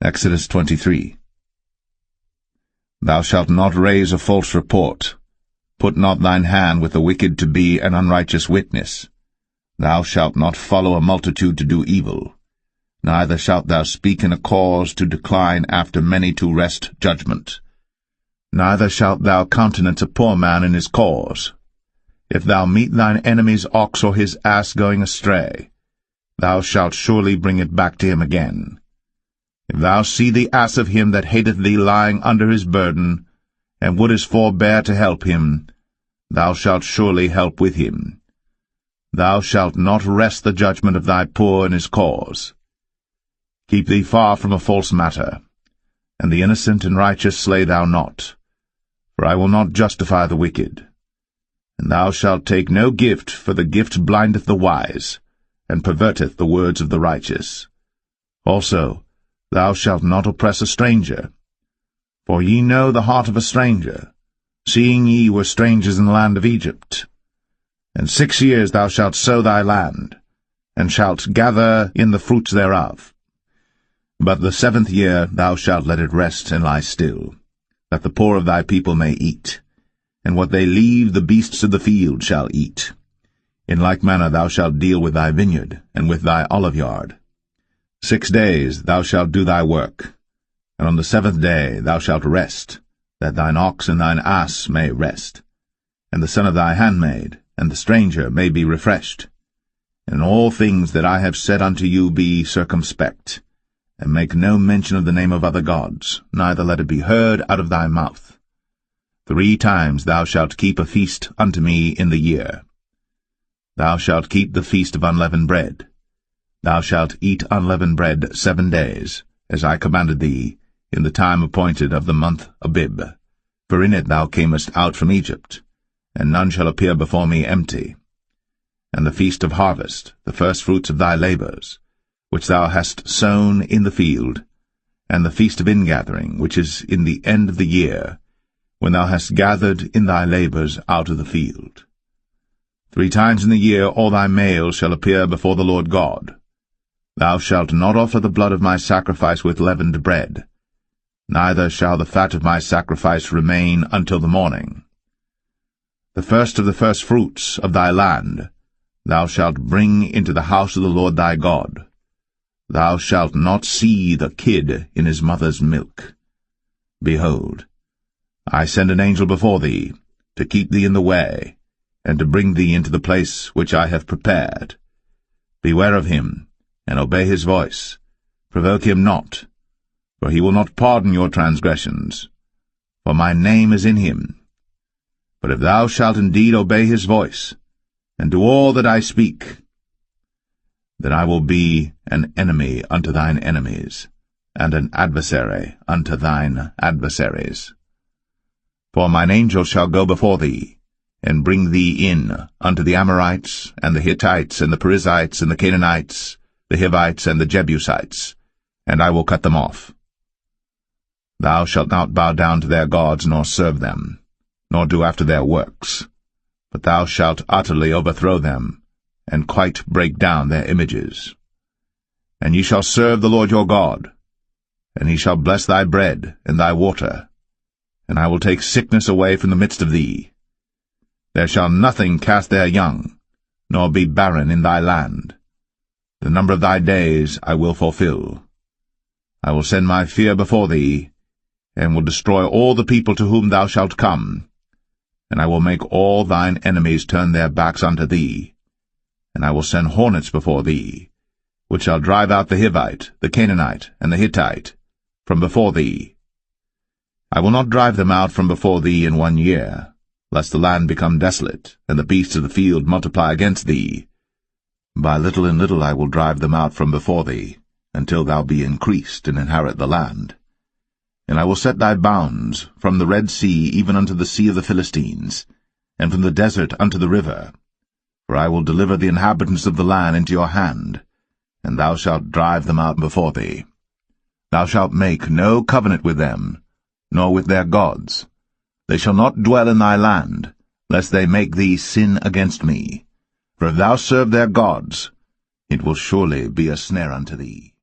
Exodus 23. Thou shalt not raise a false report. Put not thine hand with the wicked to be an unrighteous witness. Thou shalt not follow a multitude to do evil. Neither shalt thou speak in a cause to decline after many to wrest judgment. Neither shalt thou countenance a poor man in his cause. If thou meet thine enemy's ox or his ass going astray, thou shalt surely bring it back to him again. If thou see the ass of him that hateth thee lying under his burden, and wouldest forbear to help him, thou shalt surely help with him. Thou shalt not wrest the judgment of thy poor in his cause. Keep thee far from a false matter, and the innocent and righteous slay thou not, for I will not justify the wicked. And thou shalt take no gift, for the gift blindeth the wise, and perverteth the words of the righteous. Also, thou shalt not oppress a stranger. For ye know the heart of a stranger, seeing ye were strangers in the land of Egypt. And 6 years thou shalt sow thy land, and shalt gather in the fruits thereof. But the 7th year thou shalt let it rest and lie still, that the poor of thy people may eat, and what they leave the beasts of the field shall eat. In like manner thou shalt deal with thy vineyard, and with thy oliveyard. 6 days thou shalt do thy work, and on the 7th day thou shalt rest, that thine ox and thine ass may rest, and the son of thy handmaid, and the stranger may be refreshed. And in all things that I have said unto you be circumspect, and make no mention of the name of other gods, neither let it be heard out of thy mouth. 3 times thou shalt keep a feast unto me in the year. Thou shalt keep the feast of unleavened bread. Thou shalt eat unleavened bread 7 days, as I commanded thee, in the time appointed of the month Abib. For in it thou camest out from Egypt, and none shall appear before me empty. And the feast of harvest, the firstfruits of thy labours, which thou hast sown in the field, and the feast of ingathering, which is in the end of the year, when thou hast gathered in thy labours out of the field. 3 times in the year all thy males shall appear before the Lord God. Thou shalt not offer the blood of my sacrifice with leavened bread, neither shall the fat of my sacrifice remain until the morning. The first of the firstfruits of thy land thou shalt bring into the house of the Lord thy God. Thou shalt not see the kid in his mother's milk. Behold, I send an angel before thee, to keep thee in the way, and to bring thee into the place which I have prepared. Beware of him, and obey his voice. Provoke him not, for he will not pardon your transgressions, for my name is in him. But if thou shalt indeed obey his voice, and do all that I speak, then I will be an enemy unto thine enemies, and an adversary unto thine adversaries. For mine angel shall go before thee, and bring thee in unto the Amorites, and the Hittites, and the Perizzites, and the Canaanites, the Hivites, and the Jebusites, and I will cut them off. Thou shalt not bow down to their gods, nor serve them, nor do after their works, but thou shalt utterly overthrow them, and quite break down their images. And ye shall serve the Lord your God, and he shall bless thy bread and thy water, and I will take sickness away from the midst of thee. There shall nothing cast their young, nor be barren in thy land. The number of thy days I will fulfill. I will send my fear before thee, and will destroy all the people to whom thou shalt come, and I will make all thine enemies turn their backs unto thee, and I will send hornets before thee, which shall drive out the Hivite, the Canaanite, and the Hittite from before thee. I will not drive them out from before thee in 1 year, lest the land become desolate, and the beasts of the field multiply against thee. By little and little I will drive them out from before thee, until thou be increased and inherit the land. And I will set thy bounds from the Red Sea even unto the sea of the Philistines, and from the desert unto the river. For I will deliver the inhabitants of the land into your hand, and thou shalt drive them out before thee. Thou shalt make no covenant with them, nor with their gods. They shall not dwell in thy land, lest they make thee sin against me. For if thou serve their gods, it will surely be a snare unto thee.